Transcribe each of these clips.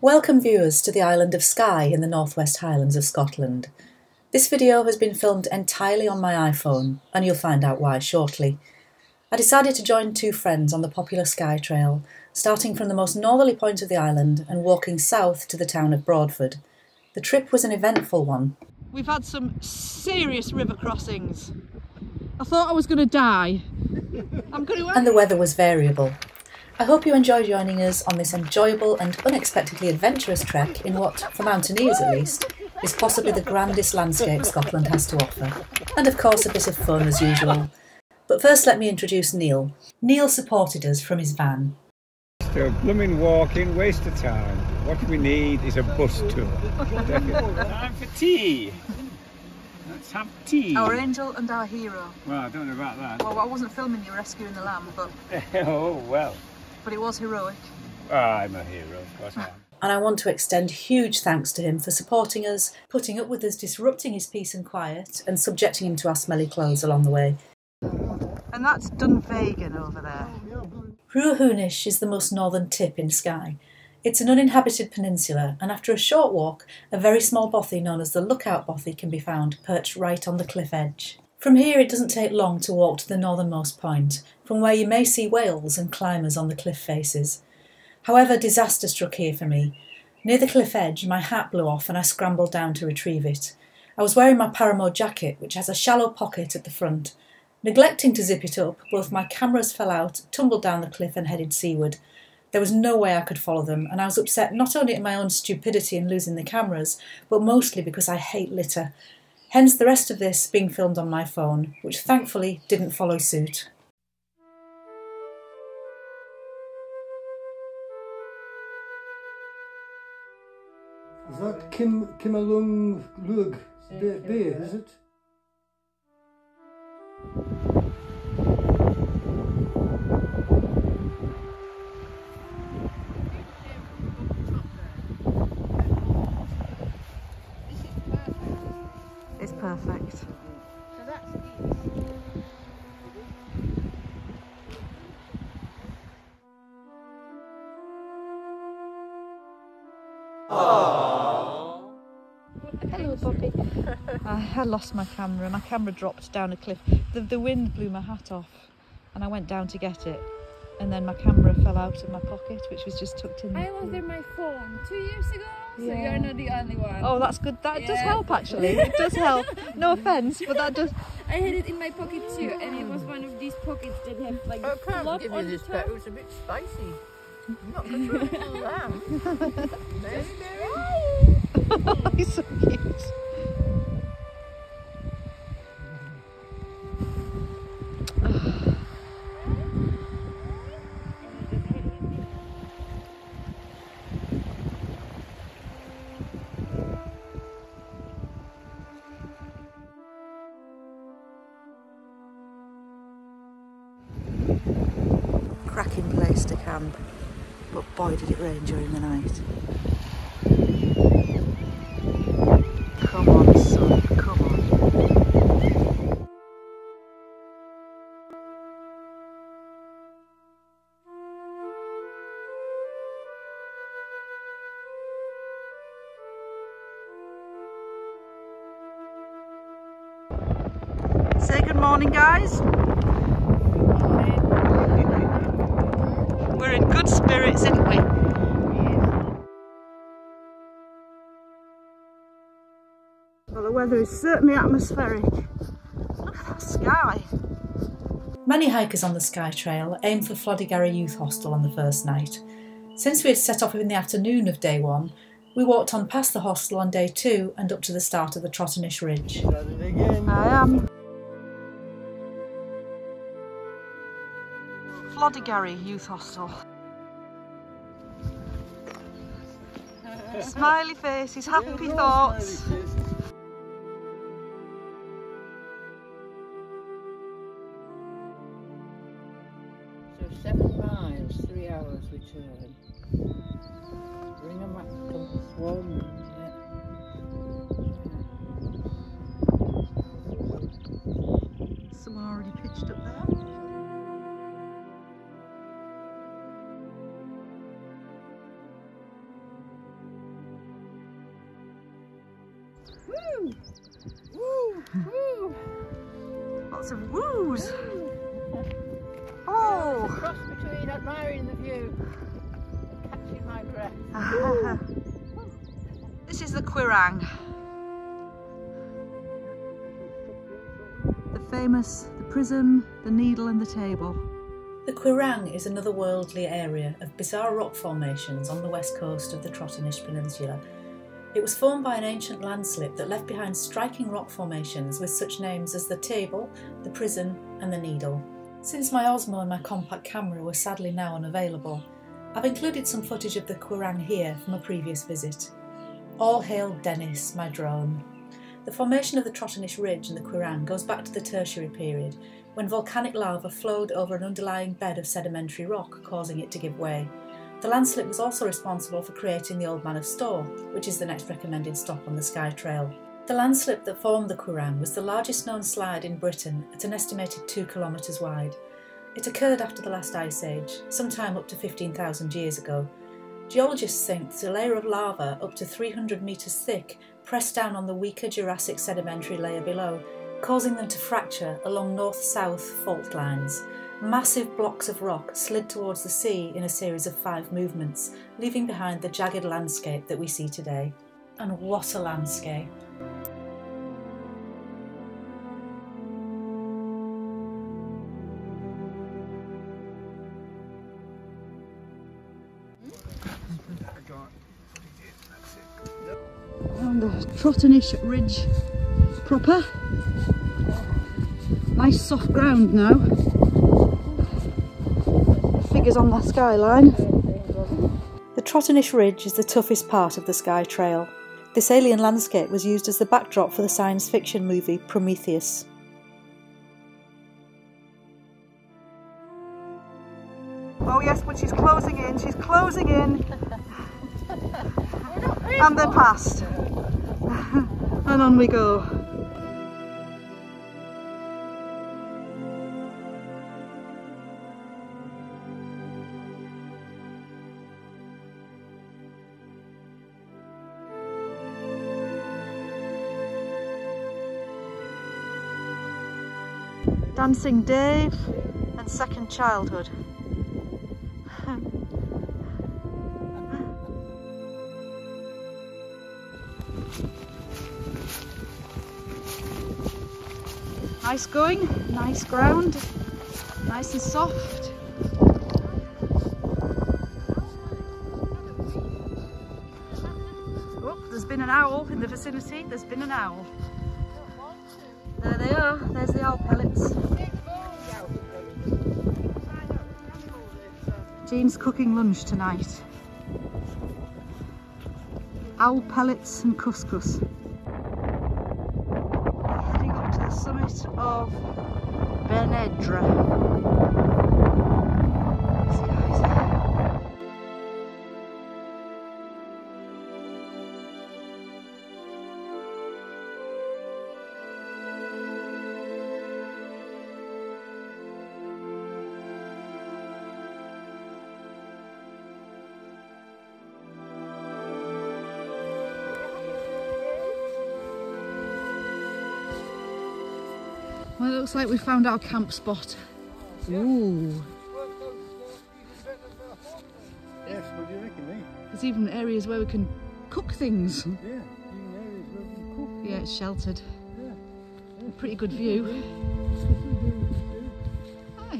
Welcome viewers to the island of Skye in the Northwest Highlands of Scotland. This video has been filmed entirely on my iPhone, and you'll find out why shortly. I decided to join two friends on the popular Skye Trail, starting from the most northerly point of the island and walking south to the town of Broadford. The trip was an eventful one. We've had some serious river crossings. I thought I was going to die. And the weather was variable. I hope you enjoy joining us on this enjoyable and unexpectedly adventurous trek in what, for mountaineers at least, is possibly the grandest landscape Scotland has to offer. And of course a bit of fun as usual. But first let me introduce Neil. Neil supported us from his van. Still blooming walking, waste of time. What we need is a bus tour. Time for tea. Let's have tea. Our angel and our hero. Well, I don't know about that. Well, I wasn't filming you rescuing the lamb, but... Oh, well. But it was heroic. I'm a hero, of course I am. And I want to extend huge thanks to him for supporting us, putting up with us disrupting his peace and quiet, and subjecting him to our smelly clothes along the way. And that's Dunvegan over there. Thru-Hunish is the most northern tip in Skye. It's an uninhabited peninsula, and after a short walk, a very small bothy known as the Lookout Bothy can be found perched right on the cliff edge. From here it doesn't take long to walk to the northernmost point, from where you may see whales and climbers on the cliff faces. However, disaster struck here for me. Near the cliff edge, my hat blew off and I scrambled down to retrieve it. I was wearing my Paramour jacket, which has a shallow pocket at the front. Neglecting to zip it up, both my cameras fell out, tumbled down the cliff and headed seaward. There was no way I could follow them, and I was upset not only at my own stupidity in losing the cameras, but mostly because I hate litter. Hence the rest of this being filmed on my phone, which thankfully didn't follow suit. Is that Kimalung Lug Bay, is it? It's perfect. So that's easy. Hello, Bobby. I lost my camera. My camera dropped down a cliff. The wind blew my hat off and I went down to get it. And then my camera fell out of my pocket, which was just tucked in. I lost my phone 2 years ago, so Yeah. you're not the only one. Oh, that's good. That does help, actually. It does help. No offence, but that does... I had it in my pocket too, and it was one of these pockets that have like I can't flop give you on this the back, top. it was a bit spicy. I'm not going to try that. Very, He's so cute. Cracking place to camp, but boy did it rain during the night. Come on, son, come on. Say good morning, guys. We're in good spirits, aren't we? Well, the weather is certainly atmospheric. Look at that sky. Many hikers on the Skye Trail aim for Floddigary Youth Hostel on the first night. Since we had set off in the afternoon of day one, we walked on past the hostel on day two and up to the start of the Trottenish Ridge. I am. Floddigary Youth Hostel. Smiley faces, happy thoughts. So 7 miles, 3 hours return. Bring them back to Swan. Someone already pitched up there. Woo! Woo! Woo! Lots of woos. Oh! Cross between admiring the view and catching my breath. This is the Quirang. The famous, the prism, the needle and the table. The Quirang is another worldly area of bizarre rock formations on the west coast of the Trotternish Peninsula. It was formed by an ancient landslip that left behind striking rock formations with such names as the table, the prism and the needle. Since my Osmo and my compact camera were sadly now unavailable, I've included some footage of the Quirang here from a previous visit. All hail Dennis, my drone. The formation of the Trotternish Ridge and the Quirang goes back to the Tertiary period, when volcanic lava flowed over an underlying bed of sedimentary rock, causing it to give way. The landslip was also responsible for creating the Old Man of Storr, which is the next recommended stop on the Skye Trail. The landslip that formed the Quirang was the largest known slide in Britain at an estimated 2 kilometres wide. It occurred after the last ice age, sometime up to 15,000 years ago. Geologists think that a layer of lava up to 300 metres thick pressed down on the weaker Jurassic sedimentary layer below, causing them to fracture along north-south fault lines. Massive blocks of rock slid towards the sea in a series of 5 movements, leaving behind the jagged landscape that we see today. And what a landscape! On the Trotternish Ridge proper. Nice soft ground now. Figures on the skyline. The Trotternish Ridge is the toughest part of the Skye Trail. This alien landscape was used as the backdrop for the science fiction movie Prometheus. Oh yes, but she's closing in, and they're past. And on we go. Dancing Dave and Second Childhood. Nice going, nice ground, nice and soft. Oh, there's been an owl in the vicinity, there's been an owl. There they are, there's the owl pellets. Jean's cooking lunch tonight. Owl pellets and couscous. Heading up to the summit of Benedra. See guys. Well, it looks like we found our camp spot. Ooh. Yes, what do you reckon, mate? There's even areas where we can cook things. Yeah, even areas where we can cook. Yeah, it's sheltered. Yeah. A pretty good view. Hi.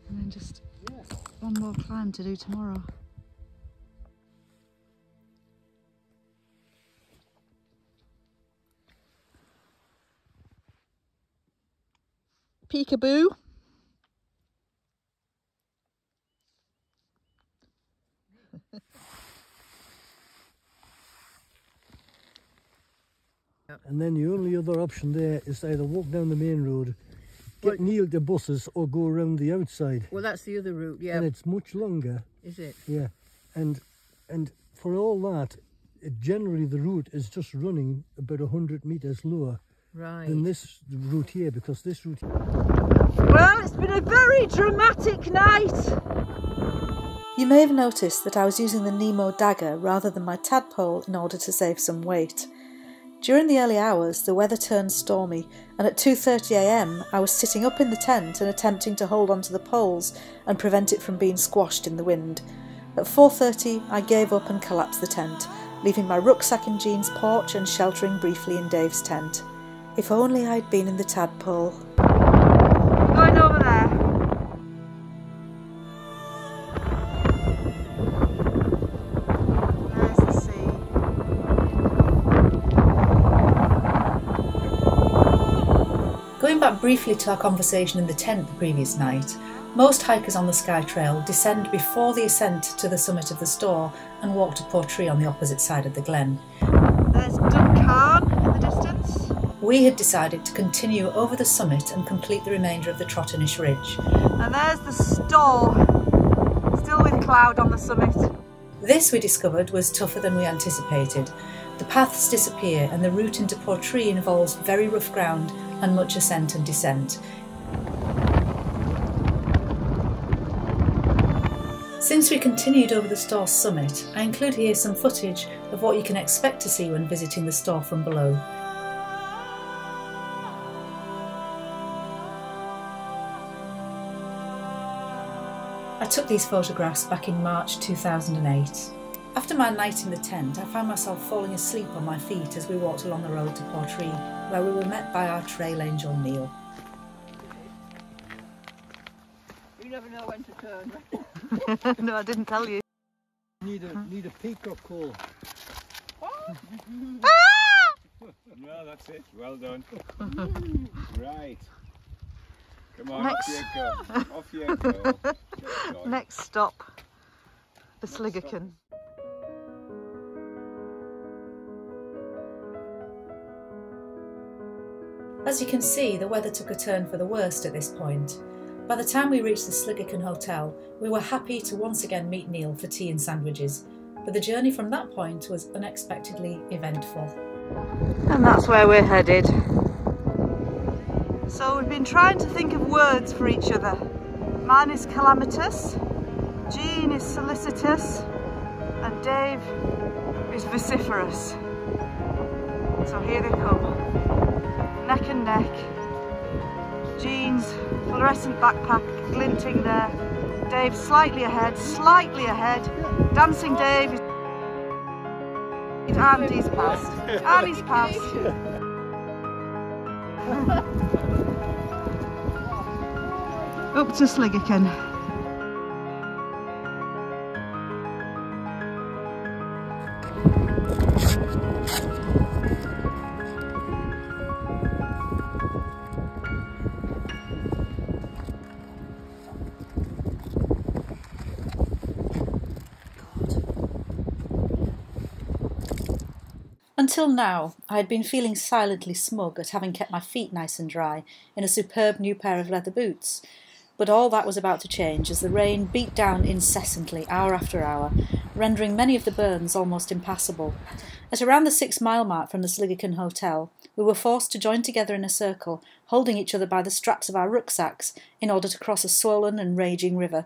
And then just one more climb to do tomorrow. Peekaboo. And then the only other option there is to either walk down the main road, get near the buses, or go around the outside. Well, that's the other route, yeah. And it's much longer. Is it? Yeah. And for all that, generally the route is just running about 100 metres lower than this route here, because this route... Well, it's been a very dramatic night. You may have noticed that I was using the Nemo dagger rather than my tadpole in order to save some weight. During the early hours, the weather turned stormy, and at 2:30 AM I was sitting up in the tent and attempting to hold onto the poles and prevent it from being squashed in the wind. At 4:30 I gave up and collapsed the tent, leaving my rucksack in Jean's porch and sheltering briefly in Dave's tent. If only I'd been in the tadpole. Going over there. There's the sea. Going back briefly to our conversation in the tent the previous night, most hikers on the Skye Trail descend before the ascent to the summit of the store and walk to Portree on the opposite side of the glen. There's Duncan in the distance. We had decided to continue over the summit and complete the remainder of the Trottenish Ridge. And there's the store, still with cloud on the summit. This, we discovered, was tougher than we anticipated. The paths disappear and the route into Portree involves very rough ground and much ascent and descent. Since we continued over the store's summit, I include here some footage of what you can expect to see when visiting the store from below. I took these photographs back in March 2008. After my night in the tent, I found myself falling asleep on my feet as we walked along the road to Portree, where we were met by our trail angel Neil. You never know when to turn. No, I didn't tell you. Need a peacock call. No, that's it. Well done. Right. Come on, Next. off you go. Off you go. Good boy. Next stop, the Sliggerkin. As you can see, the weather took a turn for the worst at this point. By the time we reached the Sliggerkin Hotel, we were happy to once again meet Neil for tea and sandwiches, but the journey from that point was unexpectedly eventful. And that's where we're headed. So we've been trying to think of words for each other. Mine is calamitous, Jean is solicitous, and Dave is vociferous. So here they come, neck and neck. Jean's fluorescent backpack glinting there. Dave slightly ahead, Dancing Dave. And he's passed. And he's passed. Up to Sliggerkin. Until now, I had been feeling silently smug at having kept my feet nice and dry in a superb new pair of leather boots, but all that was about to change as the rain beat down incessantly hour after hour, rendering many of the burns almost impassable. At around the 6-mile mark from the Sliggerkin Hotel, we were forced to join together in a circle, holding each other by the straps of our rucksacks in order to cross a swollen and raging river.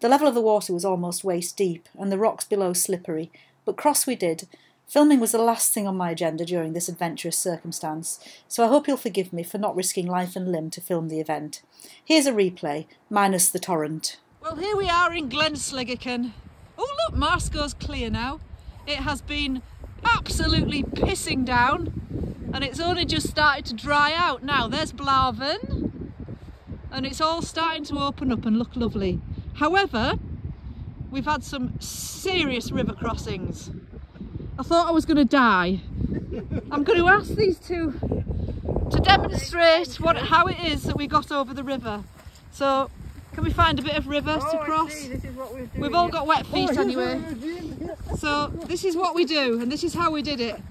The level of the water was almost waist deep, and the rocks below slippery, but cross we did. Filming was the last thing on my agenda during this adventurous circumstance, so I hope you'll forgive me for not risking life and limb to film the event. Here's a replay, minus the torrent. Well, here we are in Glen Sliggerkin. Oh look, Marsco's clear now. It has been absolutely pissing down and it's only just started to dry out now. There's Blaven and it's all starting to open up and look lovely. However, we've had some serious river crossings. I thought I was going to die. I'm going to ask these two to demonstrate how it is that we got over the river. So, can we find a bit of river to cross? This is what we're doing. We've all got wet feet anyway. So, this is what we do, and this is how we did it.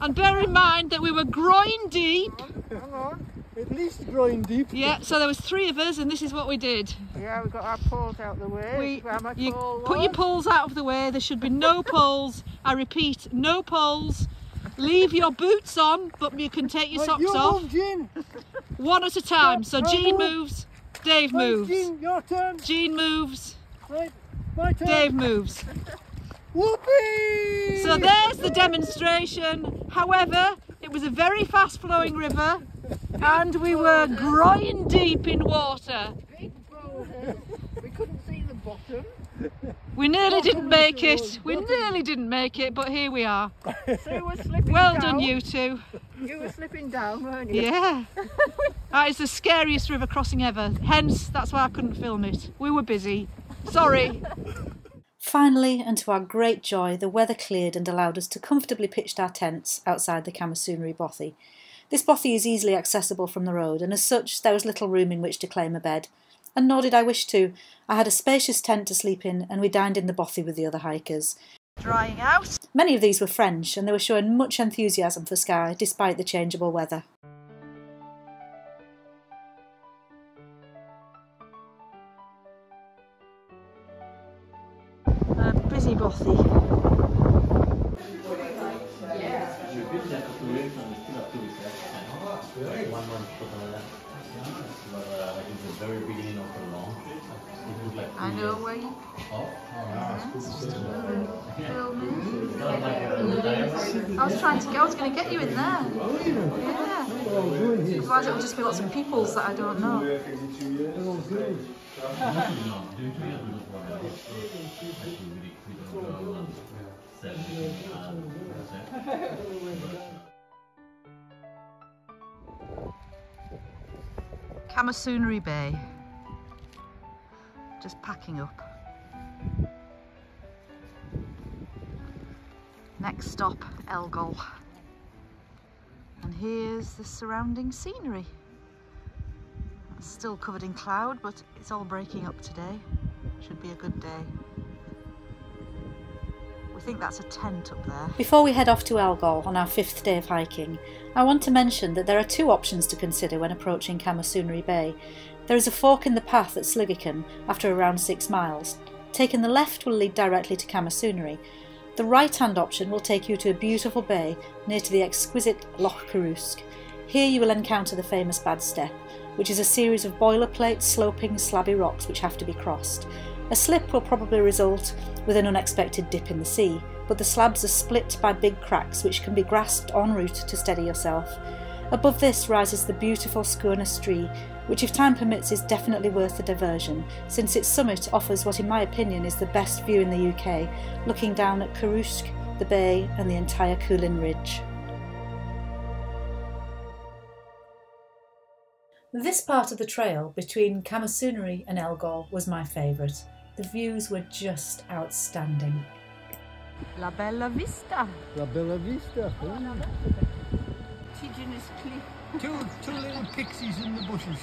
And bear in mind that we were groin deep. Hang on. At least groin deep. Yeah, so there was 3 of us, and this is what we did. Yeah, we got our poles out the way. You put your poles out of the way. There should be no poles. I repeat, no poles. Leave your boots on, but you can take your socks off. Move, Jean. One at a time. So Jean moves, Dave moves. Jean, your turn. Jean moves, Right. Dave moves. Whoopee! So there's the demonstration. However, it was a very fast flowing river and we were groin deep in water. Big boulders. We couldn't see the bottom. We nearly didn't make it. We nearly didn't make it, but here we are. Sue was slipping Well down. done, you two. You were slipping down, weren't you? Yeah. That is the scariest river crossing ever. Hence, that's why I couldn't film it. We were busy. Sorry. Finally, and to our great joy, the weather cleared and allowed us to comfortably pitch our tents outside the Camasunary bothy. This bothy is easily accessible from the road, and as such there was little room in which to claim a bed. And nor did I wish to. I had a spacious tent to sleep in, and we dined in the bothy with the other hikers. Drying out. Many of these were French, and they were showing much enthusiasm for Skye, despite the changeable weather. A busy bothy. I know where you I was trying to go, I was going to get you in there. Yeah. Otherwise it will just be lots of peoples that I don't know. Camasunary Bay. Just packing up. Next stop, Elgol. And here's the surrounding scenery. It's still covered in cloud, but it's all breaking up today. Should be a good day. We think that's a tent up there. Before we head off to Elgol on our 5th day of hiking, I want to mention that there are 2 options to consider when approaching Camasunary Bay. There is a fork in the path at Sligican after around 6 miles. Taking the left will lead directly to Camasunary. The right-hand option will take you to a beautiful bay near to the exquisite Loch Carrusc. Here you will encounter the famous Bad Step, which is a series of boilerplate, sloping, slabby rocks which have to be crossed. A slip will probably result with an unexpected dip in the sea, but the slabs are split by big cracks which can be grasped en route to steady yourself. Above this rises the beautiful Scournas Tree, which if time permits is definitely worth the diversion, since its summit offers what in my opinion is the best view in the UK, looking down at Carrusc, the bay and the entire Coolin Ridge. This part of the trail between Camasunary and Elgol was my favourite. The views were just outstanding. La Bella Vista. La Bella Vista. Indigenous cliff. Two little pixies in the bushes.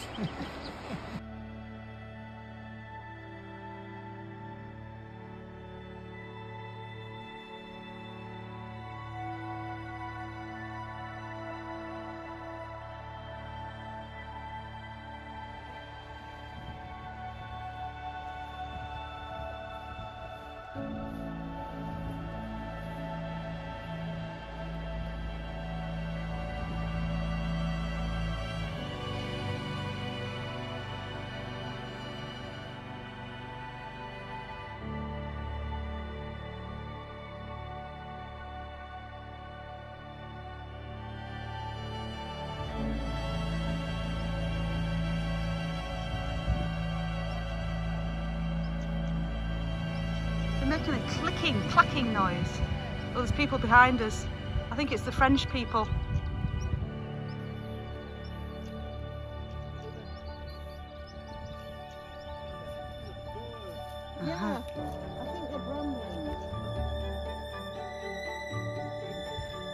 They're making a clicking, clacking noise. Oh, there's people behind us. I think it's the French people. Yeah, I think they're bramblings.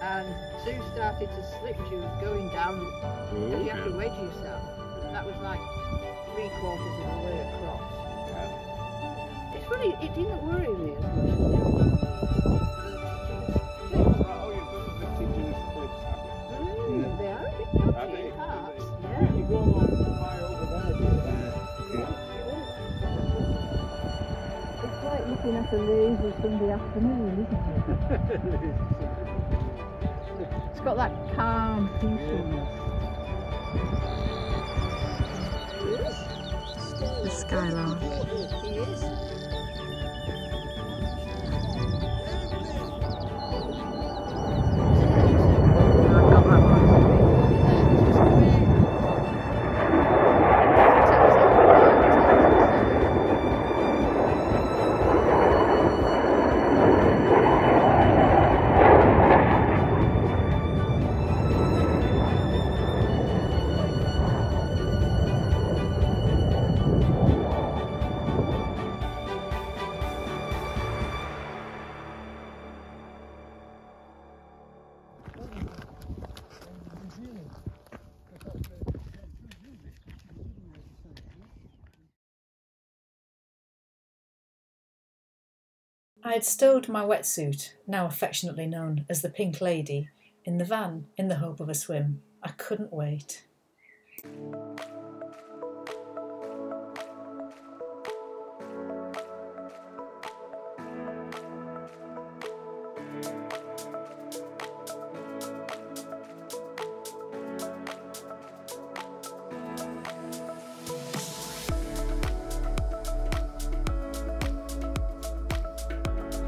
And Sue started to slip. She was going down, and you have to wedge yourself. And that was like 3/4 of the way across. It's funny, it didn't worry me as much as the other. They are a bit dodgy in parts. Yeah. You go along the fire over there. It's like looking at a lazy Sunday afternoon, isn't it? It's got that calm peacefulness. The skyline. He is. I had stowed my wetsuit, now affectionately known as the Pink Lady, in the van in the hope of a swim. I couldn't wait.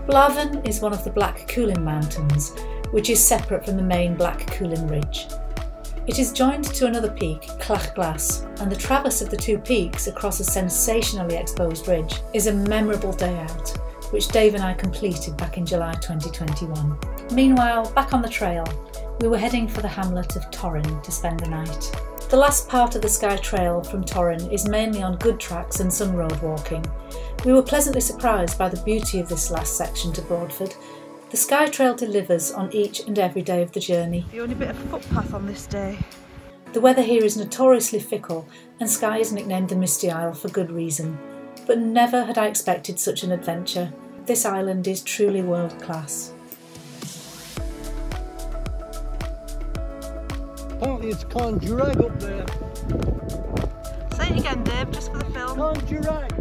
Blarven is one of the Black Coolin Mountains, which is separate from the main Black Coolin Ridge. It is joined to another peak, Clach Glas, and the traverse of the two peaks across a sensationally exposed ridge is a memorable day out, which Dave and I completed back in July 2021. Meanwhile, back on the trail, we were heading for the hamlet of Torrin to spend the night. The last part of the Skye Trail from Torrin is mainly on good tracks and some road walking. We were pleasantly surprised by the beauty of this last section to Broadford. The Skye Trail delivers on each and every day of the journey. The only bit of footpath on this day. The weather here is notoriously fickle, and Skye is nicknamed the Misty Isle for good reason. But never had I expected such an adventure. This island is truly world class. Apparently it's Conjurag up there. Say it again, Dave, just for the film. Conjurag!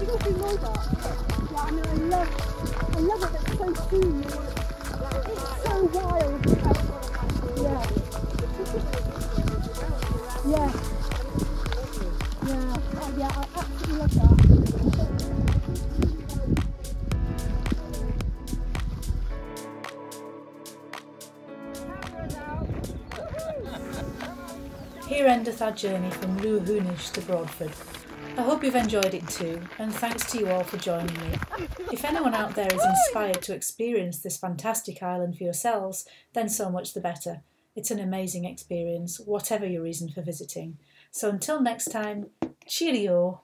You don't think know that? Yeah, I mean, I love it, it's so cool. It's so wild. Yeah. Yeah. Yeah. Oh, yeah, I absolutely love that. Here endeth our journey from Thru-Hiking to Broadford. I hope you've enjoyed it too, and thanks to you all for joining me. If anyone out there is inspired to experience this fantastic island for yourselves, then so much the better. It's an amazing experience, whatever your reason for visiting. So until next time, cheerio!